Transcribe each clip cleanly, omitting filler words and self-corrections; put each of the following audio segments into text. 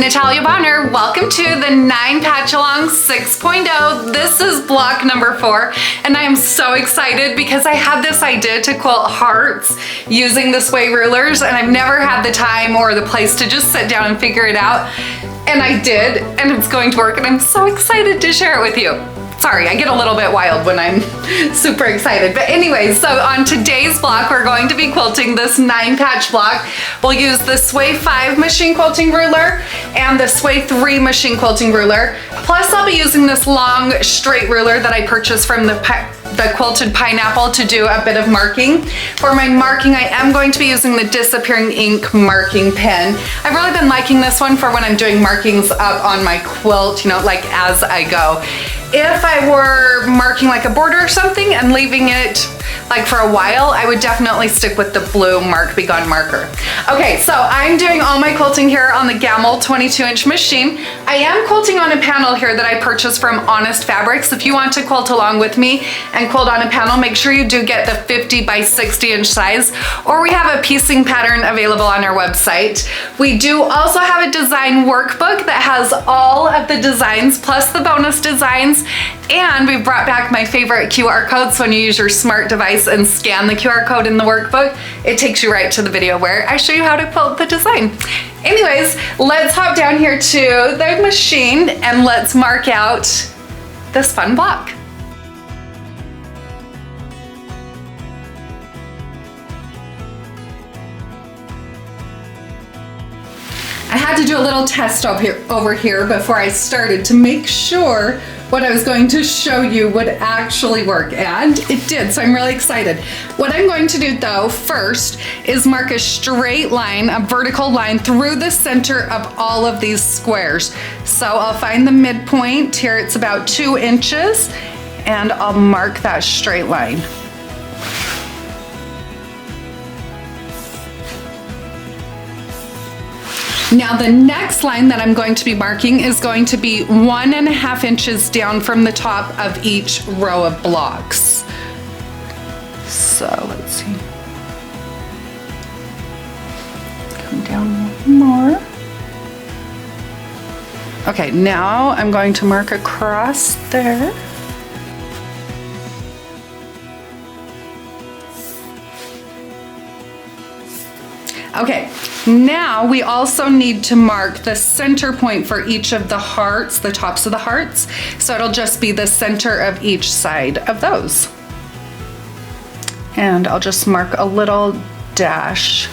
Natalia Bonner. Welcome to the Patchalong 6.0. This is block number 4, and I am so excited because I had this idea to quilt hearts using the sway rulers, and I've never had the time or the place to just sit down and figure it out. And I did, and it's going to work, and I'm so excited to share it with you. Sorry, I get a little bit wild when I'm super excited. But anyways, so on today's block, we're going to be quilting this 9-patch block. We'll use the Sway 5 Machine Quilting Ruler and the Sway 3 Machine Quilting Ruler. Plus, I'll be using this long, straight ruler that I purchased from the Quilted Pineapple to do a bit of marking. For my marking, I am going to be using the Disappearing Ink marking pen. I've really been liking this one for when I'm doing markings up on my quilt, you know, like as I go. If I were marking like a border or something and leaving it like for a while, I would definitely stick with the blue Mark Be Gone marker. Okay, so I'm doing all my quilting here on the Gamble 22-inch machine. I am quilting on a panel here that I purchased from Honest Fabrics. If you want to quilt along with me and quilt on a panel, make sure you do get the 50 by 60-inch size, or we have a piecing pattern available on our website. We do also have a design workbook that has all of the designs plus the bonus designs, and we've brought back my favorite QR code. So when you use your smart device and scan the QR code in the workbook, it takes you right to the video where I show you how to quilt the design. Anyways, let's hop down here to the machine and let's mark out this fun block. I had to do a little test over here before I started to make sure what I was going to show you would actually work, and it did, so I'm really excited. What I'm going to do though first is mark a straight line, a vertical line through the center of all of these squares. So I'll find the midpoint here, it's about 2 inches, and I'll mark that straight line. Now the next line that I'm going to be marking is going to be 1.5 inches down from the top of each row of blocks. So let's see. Come down one more. Okay, now I'm going to mark across there. Okay, now we also need to mark the center point for each of the hearts, the tops of the hearts. So it'll just be the center of each side of those. And I'll just mark a little dash.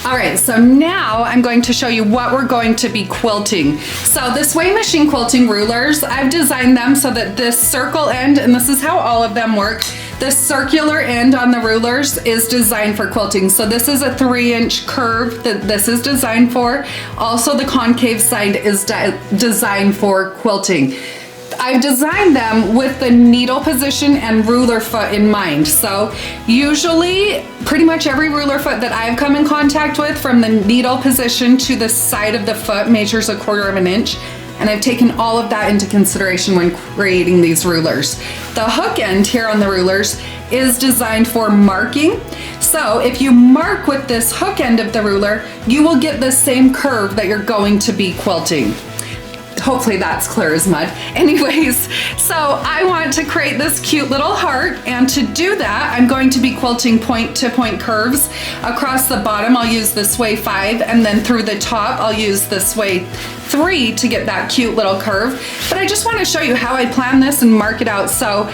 All right, so now I'm going to show you what we're going to be quilting. So the Sway Machine Quilting Rulers, I've designed them so that this circle end, and this is how all of them work, the circular end on the rulers is designed for quilting. So this is a 3-inch curve that this is designed for. Also the concave side is designed for quilting. I've designed them with the needle position and ruler foot in mind. So usually pretty much every ruler foot that I've come in contact with, from the needle position to the side of the foot, measures 1/4 inch. And I've taken all of that into consideration when creating these rulers. The hook end here on the rulers is designed for marking. So if you mark with this hook end of the ruler, you will get the same curve that you're going to be quilting. Hopefully that's clear as mud. Anyways, so I want to create this cute little heart, and to do that, I'm going to be quilting point-to-point curves. Across the bottom, I'll use the Sway 5, and then through the top, I'll use the Sway 3 to get that cute little curve. But I just want to show you how I plan this and mark it out. So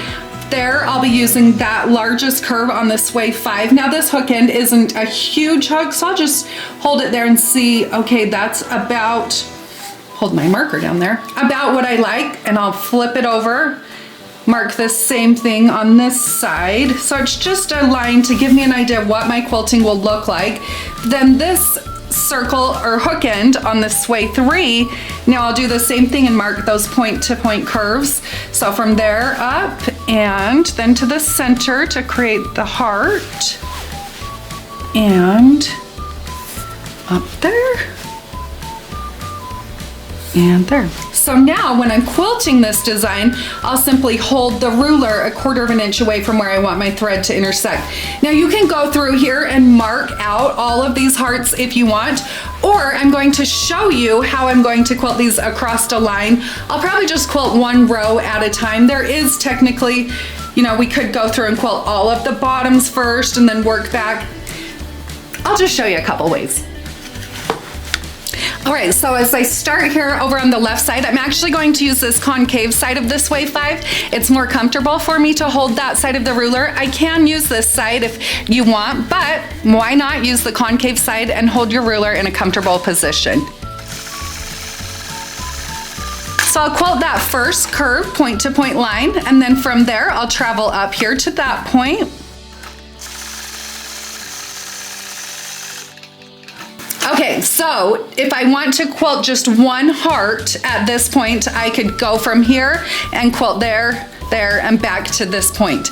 there, I'll be using that largest curve on the Sway 5. Now this hook end isn't a huge hook, so I'll just hold it there and see, okay, that's about, hold my marker down there, about what I like, and I'll flip it over, mark the same thing on this side. So it's just a line to give me an idea of what my quilting will look like. Then this circle or hook end on the Sway 3, now I'll do the same thing and mark those point-to-point curves. So from there up and then to the center to create the heart, and up there, and there. So now when I'm quilting this design, I'll simply hold the ruler 1/4 of an inch away from where I want my thread to intersect. Now you can go through here and mark out all of these hearts if you want, or I'm going to show you how I'm going to quilt these across a line. I'll probably just quilt one row at a time. There is technically, you know, we could go through and quilt all of the bottoms first and then work back. I'll just show you a couple ways. All right, so as I start here over on the left side, I'm actually going to use this concave side of this wave 5. It's more comfortable for me to hold that side of the ruler. I can use this side if you want, but why not use the concave side and hold your ruler in a comfortable position. So I'll quilt that first curve point to point line, and then from there I'll travel up here to that point. Okay, so if I want to quilt just one heart at this point, I could go from here and quilt there, there, and back to this point.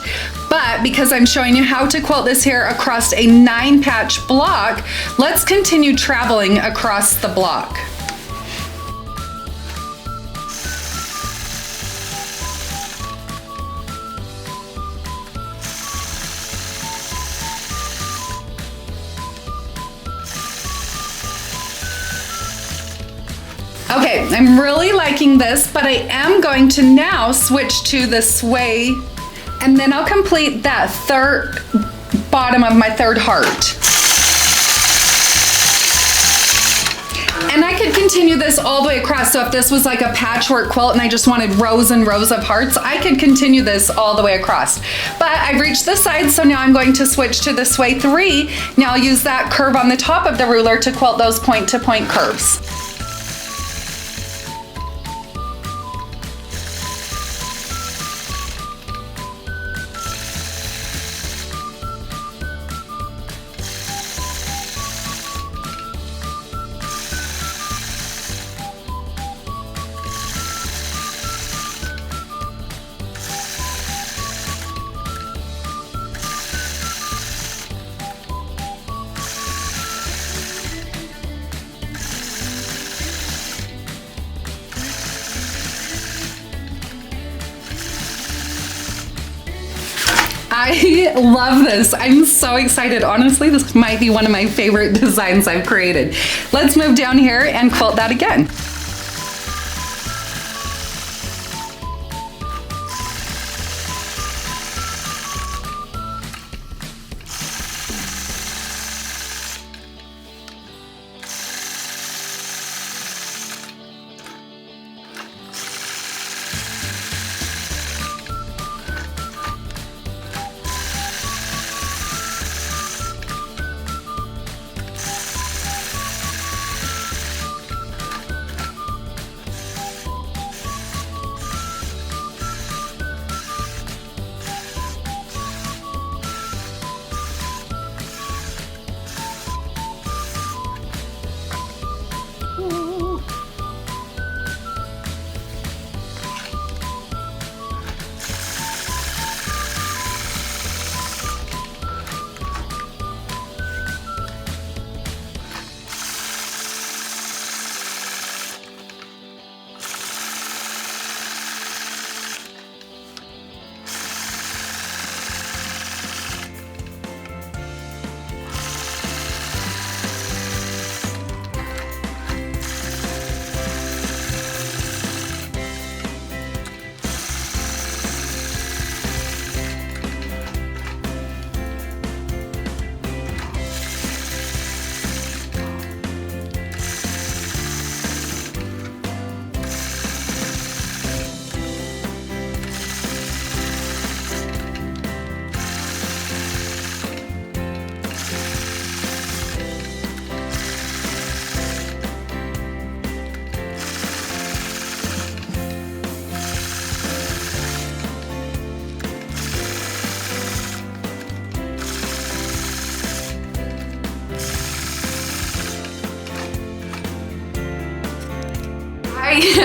But because I'm showing you how to quilt this here across a 9-patch block, let's continue traveling across the block. Okay, I'm really liking this, but I am going to now switch to the sway, and then I'll complete that third bottom of my third heart. And I could continue this all the way across, so if this was like a patchwork quilt and I just wanted rows and rows of hearts, I could continue this all the way across. But I've reached the side, so now I'm going to switch to the sway 3. Now I'll use that curve on the top of the ruler to quilt those point-to-point curves. I love this. I'm so excited. Honestly, this might be one of my favorite designs I've created. Let's move down here and quilt that again.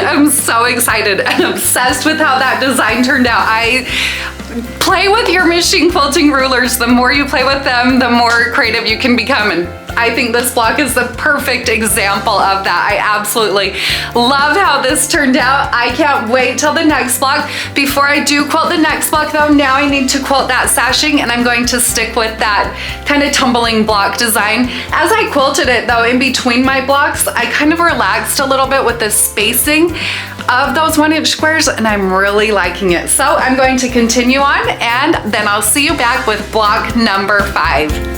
I'm so excited and obsessed with how that design turned out. Play with your machine quilting rulers. The more you play with them, the more creative you can become. And I think this block is the perfect example of that. I absolutely love how this turned out. I can't wait till the next block. Before I do quilt the next block though, now I need to quilt that sashing, and I'm going to stick with that kind of tumbling block design. As I quilted it though, in between my blocks, I kind of relaxed a little bit with the spacing of those 1-inch squares, and I'm really liking it. So I'm going to continue on, and then I'll see you back with block number 5.